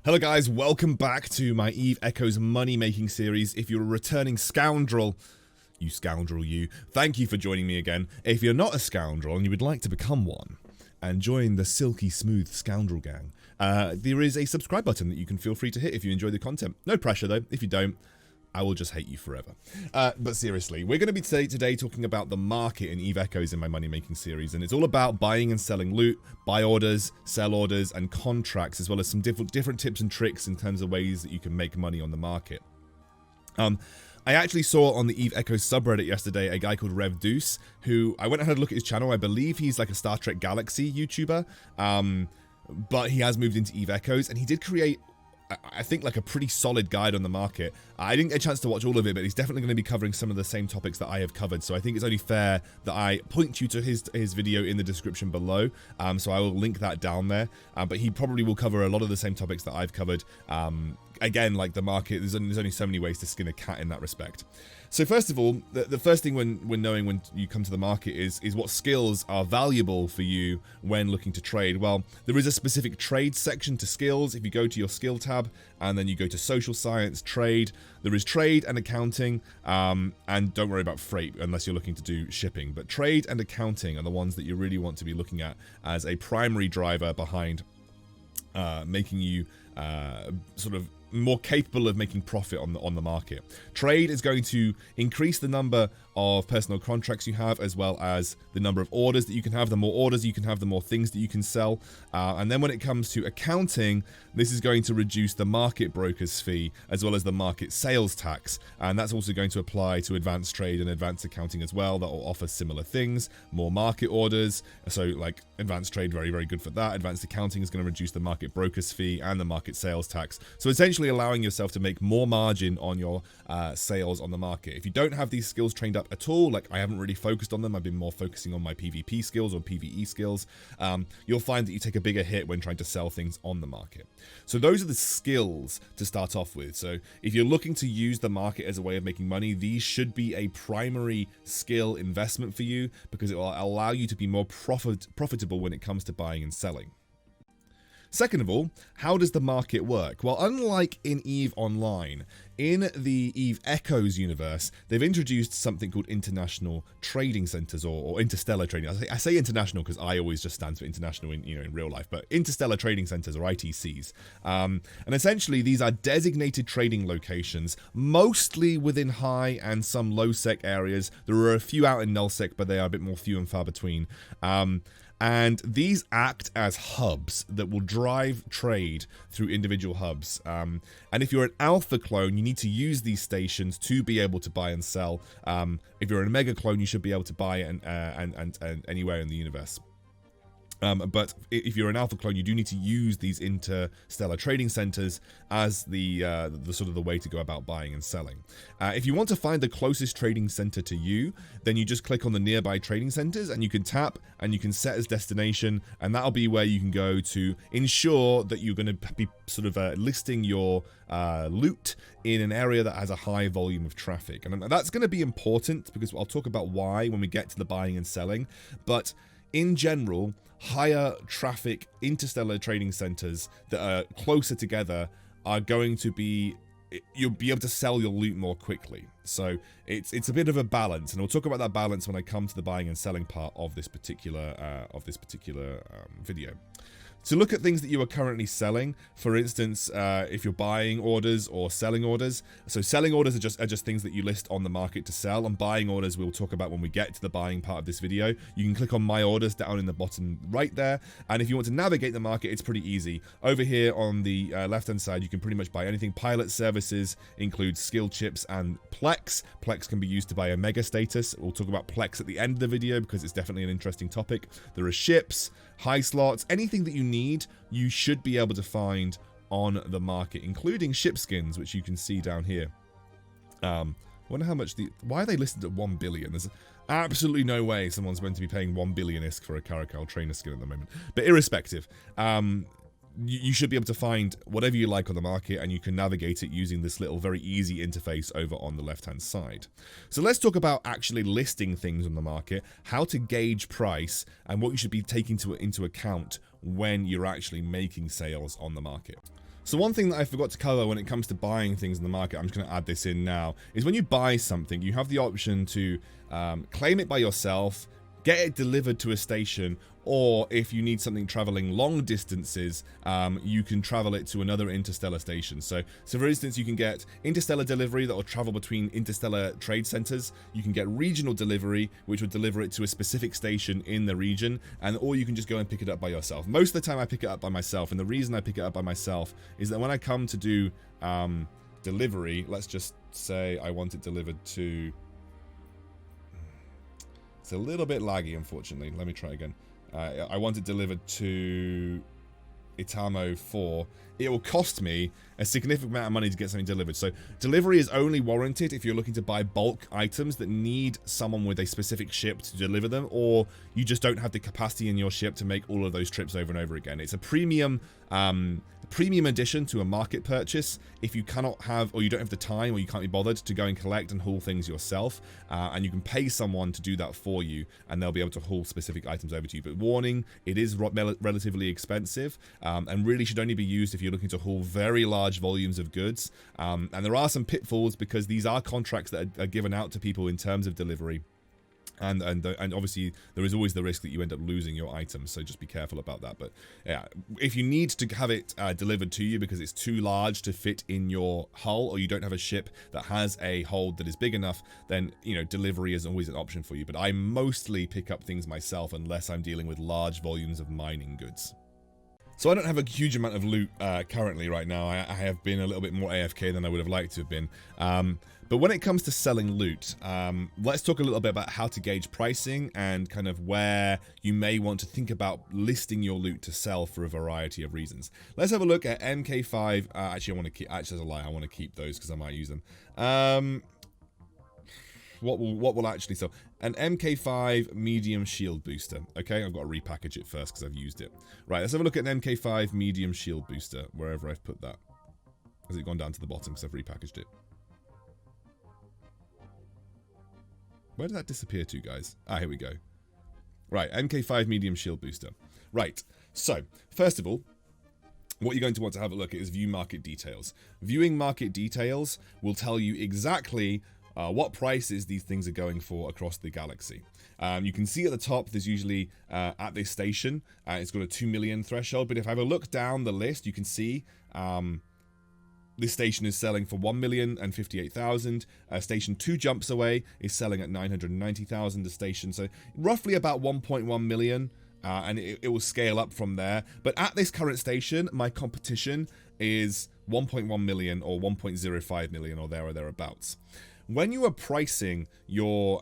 Hello guys, welcome back to my Eve Echoes money making series. If you're a returning scoundrel, you, thank you for joining me again. If you're not a scoundrel and you would like to become one and join the silky smooth scoundrel gang, there is a subscribe button that you can feel free to hit if you enjoy the content. No pressure though. If you don't, I will just hate you forever. But seriously, we're going to be today talking about the market in Eve Echoes in my money making series, and it's all about buying and selling loot, buy orders, sell orders, and contracts, as well as some different tips and tricks in terms of ways that you can make money on the market. I actually saw on the Eve Echoes subreddit yesterday a guy called Rev Deuce, who I went and had a look at his channel. I believe he's like a Star Trek Galaxy YouTuber, but he has moved into Eve Echoes, and he did create, I think, like a pretty solid guide on the market. I didn't get a chance to watch all of it, but he's definitely going to be covering some of the same topics that I have covered. So I think it's only fair that I point you to his video in the description below. So I will link that down there. But he probably will cover a lot of the same topics that I've covered. Again, like the market, there's only so many ways to skin a cat in that respect. So first of all, the first thing when knowing when you come to the market is what skills are valuable for you when looking to trade. Well, there is a specific trade section to skills. If you go to your skill tab and then you go to social science, trade, there is trade and accounting, and don't worry about freight unless you're looking to do shipping. But trade and accounting are the ones that you really want to be looking at as a primary driver behind making you sort of more capable of making profit on the market. Trade is going to increase the number of personal contracts you have, as well as the number of orders that you can have. The more orders you can have, the more things that you can sell. And then when it comes to accounting, this is going to reduce the market broker's fee as well as the market sales tax. And that's also going to apply to advanced trade and advanced accounting as well. That will offer similar things, more market orders. So like advanced trade, very, very good for that. Advanced accounting is going to reduce the market broker's fee and the market sales tax. So essentially allowing yourself to make more margin on your sales on the market. If you don't have these skills trained up at all, like I haven't really focused on them, I've been more focusing on my PvP skills or PvE skills, you'll find that you take a bigger hit when trying to sell things on the market. So those are the skills to start off with. So if you're looking to use the market as a way of making money, these should be a primary skill investment for you, because it will allow you to be more profitable when it comes to buying and selling. Second of all, how does the market work? Well, unlike in EVE Online, in the EVE Echoes universe, they've introduced something called international trading centers, or interstellar trading. I say international because I always just stand for international in real life, but interstellar trading centers, or ITCs. And essentially, these are designated trading locations, mostly within high and some low sec areas. There are a few out in null sec, but they are a bit more few and far between. And these act as hubs that will drive trade through individual hubs. And if you're an alpha clone, you need to use these stations to be able to buy and sell. If you're a mega clone, you should be able to buy and anywhere in the universe. But if you're an alpha clone, you do need to use these interstellar trading centers as the sort of the way to go about buying and selling. If you want to find the closest trading center to you, then you just click on the nearby trading centers and you can tap and you can set as destination, and that'll be where you can go to ensure that you're going to be sort of listing your loot in an area that has a high volume of traffic. And that's going to be important because I'll talk about why when we get to the buying and selling. But in general, higher traffic interstellar trading centers that are closer together are going to be, you'll be able to sell your loot more quickly. So it's a bit of a balance, and we'll talk about that balance when I come to the buying and selling part of this particular video. To look at things that you are currently selling, for instance, if you're buying orders or selling orders. So selling orders are just things that you list on the market to sell, and buying orders we'll talk about when we get to the buying part of this video. You can click on my orders down in the bottom right there, and if you want to navigate the market, it's pretty easy. Over here on the left hand side, you can pretty much buy anything. Pilot services include skill chips and Plex. Plex can be used to buy a mega status. We'll talk about Plex at the end of the video because it's definitely an interesting topic. There are ships, high slots, anything that you need, you should be able to find on the market, including ship skins, which you can see down here. Wonder how much why are they listed at 1 billion? There's absolutely no way someone's meant to be paying 1 billion ISK for a Caracal trainer skin at the moment. But irrespective, you should be able to find whatever you like on the market, and you can navigate it using this little very easy interface over on the left hand side. So let's talk about actually listing things on the market, how to gauge price, and what you should be taking into account when you're actually making sales on the market. So one thing that I forgot to cover when it comes to buying things in the market, I'm just going to add this in now, is when you buy something, you have the option to claim it by yourself, get it delivered to a station, or if you need something traveling long distances, you can travel it to another interstellar station. So for instance, you can get interstellar delivery that will travel between interstellar trade centers. You can get regional delivery, which would deliver it to a specific station in the region, or you can just go and pick it up by yourself. Most of the time I pick it up by myself, and the reason I pick it up by myself is that when I come to do delivery, let's just say I want it delivered to... It's a little bit laggy, unfortunately. Let me try again. I want it delivered to Itamo 4. It will cost me a significant amount of money to get something delivered. So delivery is only warranted if you're looking to buy bulk items that need someone with a specific ship to deliver them, or you just don't have the capacity in your ship to make all of those trips over and over again. It's a premium addition to a market purchase if you cannot have, or you don't have the time, or you can't be bothered to go and collect and haul things yourself, and you can pay someone to do that for you, and they'll be able to haul specific items over to you. But warning, it is relatively expensive, and really should only be used if you're looking to haul very large volumes of goods, and there are some pitfalls because these are contracts that are given out to people in terms of delivery. And obviously there is always the risk that you end up losing your items, so just be careful about that. But yeah, if you need to have it delivered to you because it's too large to fit in your hull, or you don't have a ship that has a hold that is big enough, then delivery is always an option for you. But I mostly pick up things myself unless I'm dealing with large volumes of mining goods. So I don't have a huge amount of loot currently right now. I have been a little bit more AFK than I would have liked to have been. But when it comes to selling loot, let's talk a little bit about how to gauge pricing and kind of where you may want to think about listing your loot to sell for a variety of reasons. Let's have a look at MK5. Actually, I want to keep. Actually, that's a lie. I want to keep those because I might use them. What will actually sell? An MK5 medium shield booster. Okay, I've got to repackage it first because I've used it. Right, let's have a look at an MK5 medium shield booster, wherever I've put that. Has it gone down to the bottom because I've repackaged it? Where did that disappear to, guys? Ah, here we go. Right, MK5 medium shield booster. Right, so, first of all, what you're going to want to have a look at is view market details. Viewing market details will tell you exactly what prices these things are going for across the galaxy. You can see at the top there's usually at this station it's got a 2 million threshold, but if I have a look down the list you can see this station is selling for 1,058,000. Station 2 jumps away is selling at 990,000 a station, so roughly about 1.1 million, and it will scale up from there. But at this current station my competition is 1.1 million or 1.05 million or there or thereabouts. When you are pricing your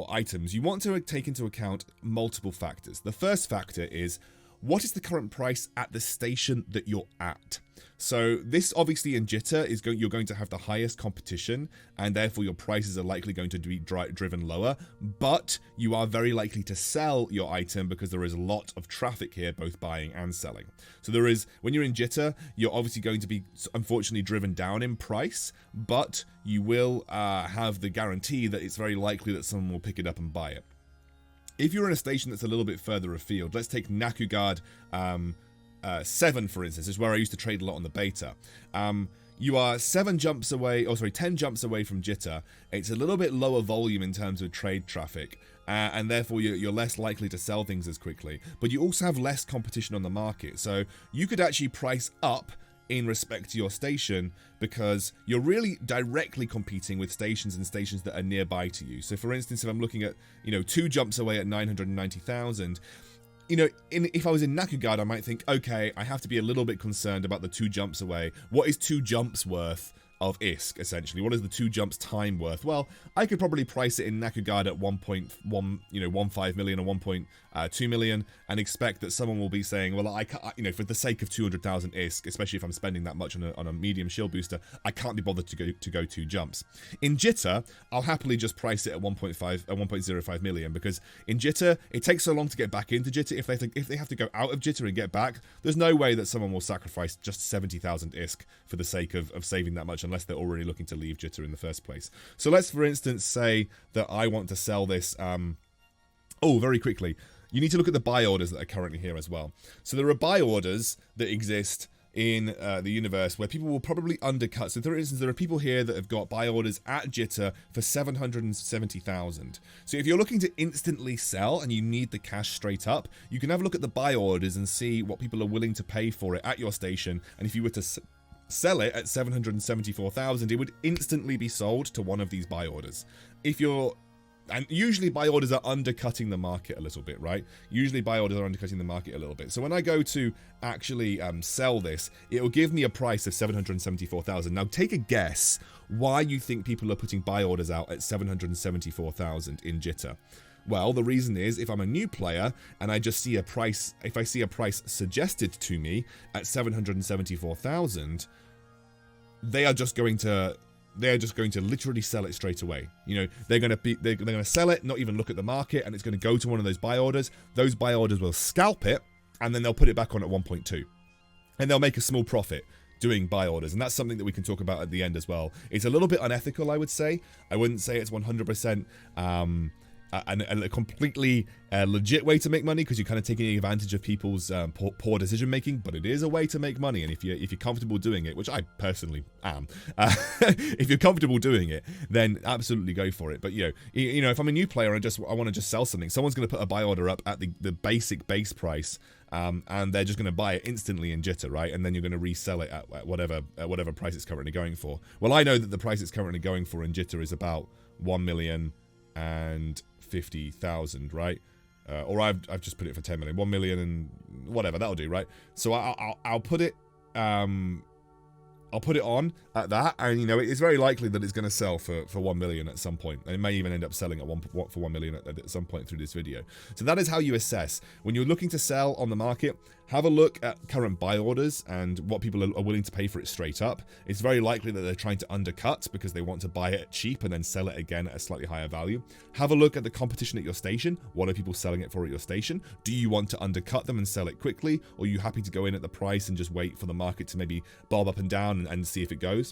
items, you want to take into account multiple factors. The first factor is, what is the current price at the station that you're at? So this obviously in Jitter is you're going to have the highest competition, and therefore your prices are likely going to be driven lower, but you are very likely to sell your item because there is a lot of traffic here, both buying and selling. So there is, when you're in Jitter, you're obviously going to be unfortunately driven down in price, but you will have the guarantee that it's very likely that someone will pick it up and buy it. If you're in a station that's a little bit further afield, let's take Nakugard 7 for instance, is where I used to trade a lot on the beta. You are 10 jumps away from Jitter. It's a little bit lower volume in terms of trade traffic, and therefore you're less likely to sell things as quickly, but you also have less competition on the market, so you could actually price up in respect to your station because you're really directly competing with stations that are nearby to you. So for instance, if I'm looking at 2 jumps away at 990,000, if I was in Nakugard, I might think, okay, I have to be a little bit concerned about the 2 jumps away. What is 2 jumps worth of ISK, essentially? What is the 2 jumps time worth? Well, I could probably price it in Nakugard at 1.15 million or 1.2 million and expect that someone will be saying, well, I can't, for the sake of 200,000 ISK, especially if I'm spending that much on a medium shield booster, I can't be bothered to go 2 jumps. In Jitter, I'll happily just price it at 1.05 million because in Jitter, it takes so long to get back into Jitter. If they have to go out of Jitter and get back, there's no way that someone will sacrifice just 70,000 ISK for the sake of saving that much, unless they're already looking to leave Jitter in the first place. So let's, for instance, say that I want to sell this. Very quickly, you need to look at the buy orders that are currently here as well. So there are buy orders that exist in the universe where people will probably undercut. So for instance, there are people here that have got buy orders at Jitter for 770,000. So if you're looking to instantly sell and you need the cash straight up, you can have a look at the buy orders and see what people are willing to pay for it at your station. And if you were to sell it at 774,000, it would instantly be sold to one of these buy orders. And usually buy orders are undercutting the market a little bit, right? Usually buy orders are undercutting the market a little bit. So when I go to actually sell this, it will give me a price of 774,000. Now take a guess why you think people are putting buy orders out at 774,000 in Jitter. Well, the reason is if I'm a new player and I just see a price, if I see a price suggested to me at 774,000, they are just going to literally sell it straight away. You know, they're going to sell it, not even look at the market, and it's going to go to one of those buy orders. Those buy orders will scalp it, and then they'll put it back on at 1.2. And they'll make a small profit doing buy orders, and that's something that we can talk about at the end as well. It's a little bit unethical, I would say. I wouldn't say it's 100% a completely legit way to make money, because you're kind of taking advantage of people's poor decision making, but it is a way to make money. And if you're comfortable doing it, which I personally am, if you're comfortable doing it, then absolutely go for it. But you know, if I'm a new player and I want to just sell something, someone's going to put a buy order up at the basic base price, and they're just going to buy it instantly in Jitter, right? And then you're going to resell it at whatever price it's currently going for. Well, I know that the price it's currently going for in Jitter is about 1,050,000, right? Or I've just put it for 10 million, 1 million and whatever, that'll do, right? So I'll put it on at that, and you know, it's very likely that it's going to sell for 1 million at some point, and it may even end up selling for 1 million at some point through this video. So that is how you assess when you're looking to sell on the market. Have a look at current buy orders and what people are willing to pay for it straight up. It's very likely that they're trying to undercut because they want to buy it cheap and then sell it again at a slightly higher value. Have a look at the competition at your station. What are people selling it for at your station? Do you want to undercut them and sell it quickly, or are you happy to go in at the price and just wait for the market to maybe bob up and down and see if it goes?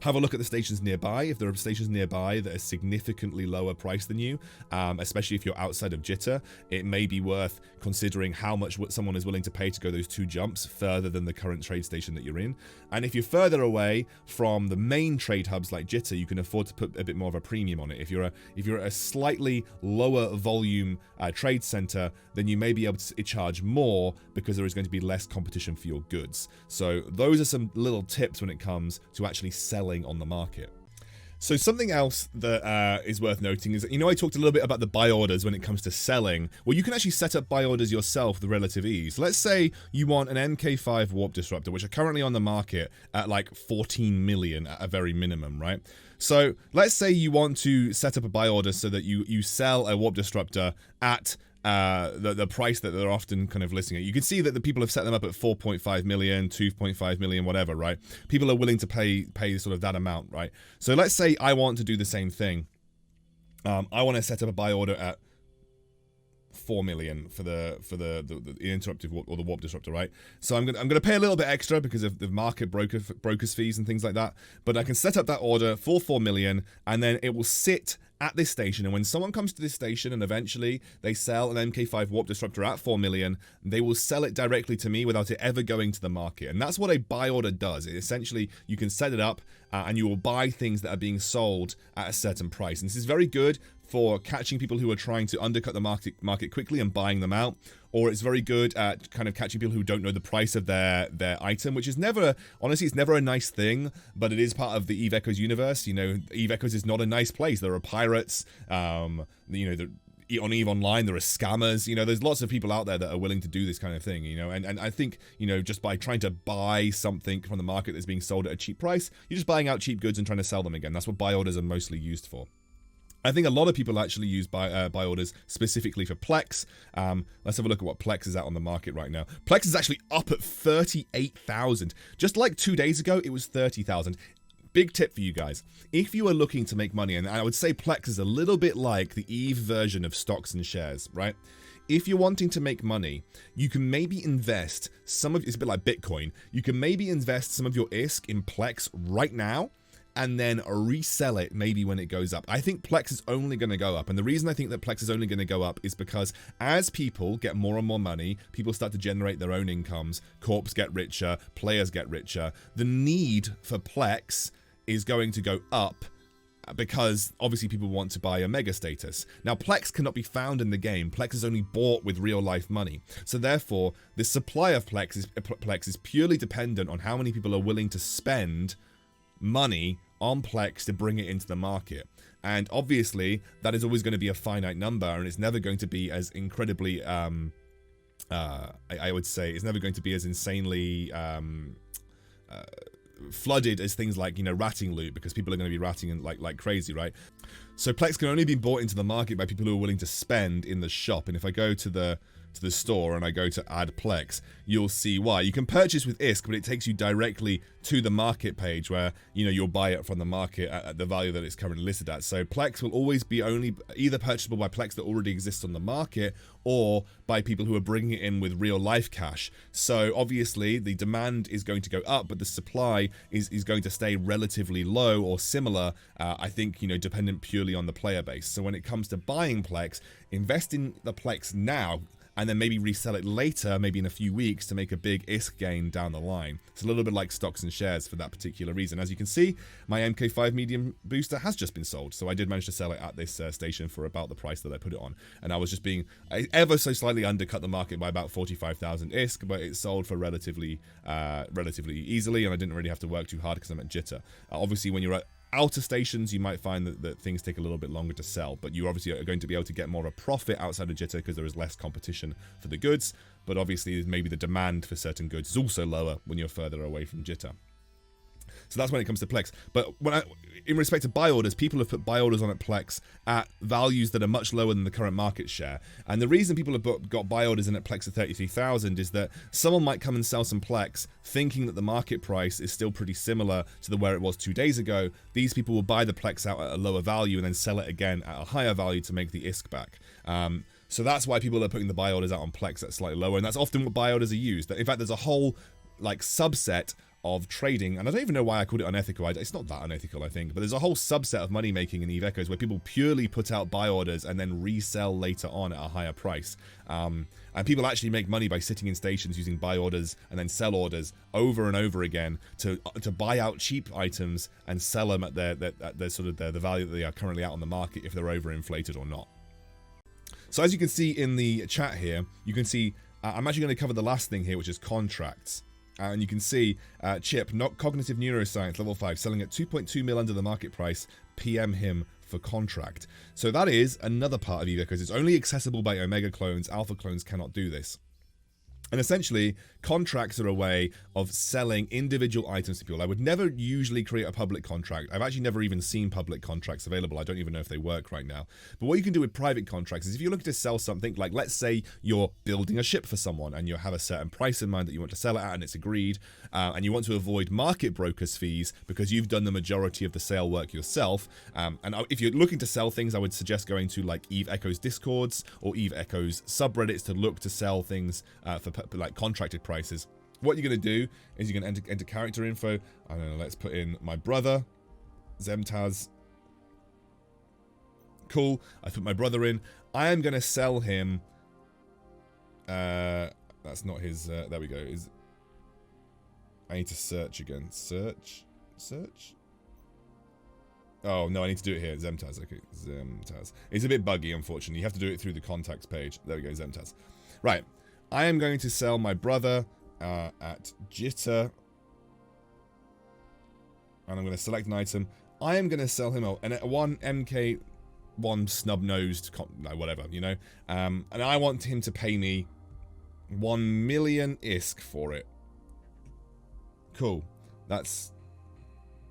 Have a look at the stations nearby. If there are stations nearby that are significantly lower price than you, especially if you're outside of Jitter, it may be worth considering how much someone is willing to pay to go those 2 jumps further than the current trade station that you're in. And if you're further away from the main trade hubs like Jitter, you can afford to put a bit more of a premium on it. If you're at a slightly lower volume trade center, then you may be able to charge more because there is going to be less competition for your goods. So those are some little tips when it comes to actually selling on the market. So something else that is worth noting is that, you know, I talked a little bit about the buy orders when it comes to selling. Well, you can actually set up buy orders yourself with relative ease. Let's say you want an MK5 warp disruptor, which are currently on the market at like 14 million at a very minimum, right? So let's say you want to set up a buy order so that you sell a warp disruptor at the price that they're often kind of listing at. You can see that the people have set them up at 4.5 million, 2.5 million, whatever, right? People are willing to pay sort of that amount, right? So let's say I want to do the same thing. I want to set up a buy order at 4 million for the interruptive warp, or the warp disruptor, right? So I'm gonna pay a little bit extra because of the market brokers fees and things like that. But I can set up that order for 4 million, and then it will sit at this station, and when someone comes to this station and eventually they sell an MK5 warp disruptor at 4 million, they will sell it directly to me without it ever going to the market. And that's what a buy order does. It essentially, you can set it up and you will buy things that are being sold at a certain price. And this is very good for catching people who are trying to undercut the market quickly and buying them out, or it's very good at kind of catching people who don't know the price of their item, which is never, honestly, it's never a nice thing, but it is part of the Eve Echoes universe. You know, Eve Echoes is not a nice place. There are pirates, you know, on EVE Online, there are scammers, you know, there's lots of people out there that are willing to do this kind of thing, you know, and I think, you know, just by trying to buy something from the market that's being sold at a cheap price, you're just buying out cheap goods and trying to sell them again. That's what buy orders are mostly used for. I think a lot of people actually use buy orders specifically for Plex. Let's have a look at what Plex is at on the market right now. Plex is actually up at 38,000. Just like 2 days ago, it was 30,000. Big tip for you guys. If you are looking to make money, and I would say Plex is a little bit like the EVE version of stocks and shares, right? If you're wanting to make money, you can maybe invest some of, it's a bit like Bitcoin, you can maybe invest some of your ISK in Plex right now, and then resell it maybe when it goes up. I think Plex is only going to go up. And the reason I think that Plex is only going to go up is because as people get more and more money, people start to generate their own incomes, corps get richer, players get richer. The need for Plex is going to go up because obviously people want to buy Omega status. Now, Plex cannot be found in the game. Plex is only bought with real life money. So therefore, the supply of Plex is purely dependent on how many people are willing to spend money on Plex to bring it into the market. And obviously, that is always going to be a finite number, and it's never going to be as incredibly, I would say, it's never going to be as insanely flooded as things like, you know, ratting loot, because people are going to be ratting like crazy, right? So Plex can only be bought into the market by people who are willing to spend in the shop. And if I go to the store and I go to add Plex, you'll see why. You can purchase with ISK, but it takes you directly to the market page where, you know, you'll buy it from the market at the value that it's currently listed at. So Plex will always be only either purchasable by Plex that already exists on the market or by people who are bringing it in with real life cash. So obviously the demand is going to go up, but the supply is going to stay relatively low or similar, I think, you know, dependent purely on the player base. So when it comes to buying Plex, invest in the Plex now, and then maybe resell it later, maybe in a few weeks, to make a big ISK gain down the line. It's a little bit like stocks and shares for that particular reason. As you can see, my MK5 medium booster has just been sold, so I did manage to sell it at this station for about the price that I put it on. And I was just being ever so slightly undercut the market by about 45,000 ISK, but it sold for relatively easily, and I didn't really have to work too hard because I'm at jitter. Obviously, when you're at outer stations, you might find that things take a little bit longer to sell, but you obviously are going to be able to get more of a profit outside of jitter because there is less competition for the goods. But obviously maybe the demand for certain goods is also lower when you're further away from jitter. So that's when it comes to Plex. But in respect to buy orders, people have put buy orders on at Plex at values that are much lower than the current market share. And the reason people have got buy orders in at Plex at 33,000 is that someone might come and sell some Plex thinking that the market price is still pretty similar to where it was 2 days ago. These people will buy the Plex out at a lower value and then sell it again at a higher value to make the ISK back. So that's why people are putting the buy orders out on Plex at slightly lower, and that's often what buy orders are used. In fact, there's a whole like subset of trading, and I don't even know why I called it unethical. It's not that unethical, I think, but there's a whole subset of money making in EVE Echoes where people purely put out buy orders and then resell later on at a higher price. And people actually make money by sitting in stations using buy orders and then sell orders over and over again to buy out cheap items and sell them at the value that they are currently out on the market, if they're overinflated or not. So as you can see in the chat here, you can see I'm actually going to cover the last thing here, which is contracts. And you can see Chip, not cognitive neuroscience, level 5, selling at 2.2 mil under the market price. PM him for contract. So that is another part of EVE because it's only accessible by Omega clones. Alpha clones cannot do this. And essentially, contracts are a way of selling individual items to people. I would never usually create a public contract. I've actually never even seen public contracts available. I don't even know if they work right now. But what you can do with private contracts is if you're looking to sell something, like let's say you're building a ship for someone and you have a certain price in mind that you want to sell it at and it's agreed, and you want to avoid market brokers fees because you've done the majority of the sale work yourself. And if you're looking to sell things, I would suggest going to like EVE Echoes Discords or EVE Echoes subreddits to look to sell things for like contracted prices. What you're going to do is you're going to enter character info. I don't know, let's put in my brother, Zemtaz. Cool, I put my brother in. I am going to sell him, that's not his, there we go. I need to search again. Search? Oh, no, I need to do it here. Zemtaz, okay, Zemtaz. It's a bit buggy, unfortunately. You have to do it through the contacts page. There we go, Zemtaz. Right. I am going to sell my brother at Jitter. And I'm going to select an item. I am going to sell him a 1 MK, 1 snub-nosed, no, whatever, you know. And I want him to pay me 1 million ISK for it. Cool. That's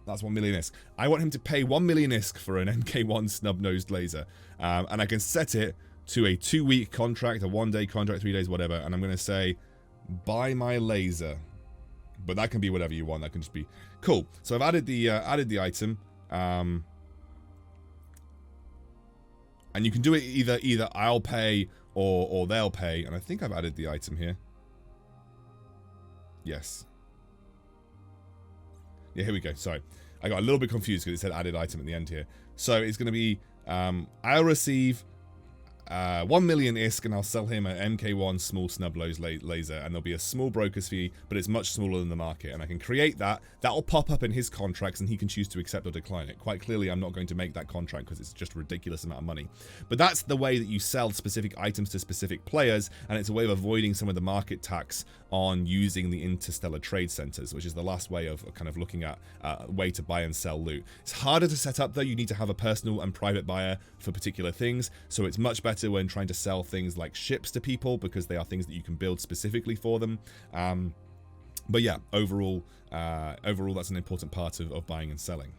1 million ISK. I want him to pay 1 million ISK for an MK1 snub-nosed laser. And I can set it to a 2-week contract, a 1-day contract, 3 days, whatever, and I'm going to say, buy my laser. But that can be whatever you want. That can just be cool. So I've added the item, and you can do it either I'll pay or they'll pay. And I think I've added the item here. Yes. Yeah, here we go. Sorry. I got a little bit confused because it said added item at the end here. So it's going to be, I'll receive 1 million ISK and I'll sell him an MK1 small snub laser, and there'll be a small broker's fee, but it's much smaller than the market, and I can create that. That'll pop up in his contracts and he can choose to accept or decline it. Quite clearly I'm not going to make that contract because it's just a ridiculous amount of money. But that's the way that you sell specific items to specific players, and it's a way of avoiding some of the market tax on using the interstellar trade centers, which is the last way of kind of looking at a way to buy and sell loot. It's harder to set up though. You need to have a personal and private buyer for particular things, so it's much better when trying to sell things like ships to people because they are things that you can build specifically for them. But yeah, overall that's an important part of buying and selling.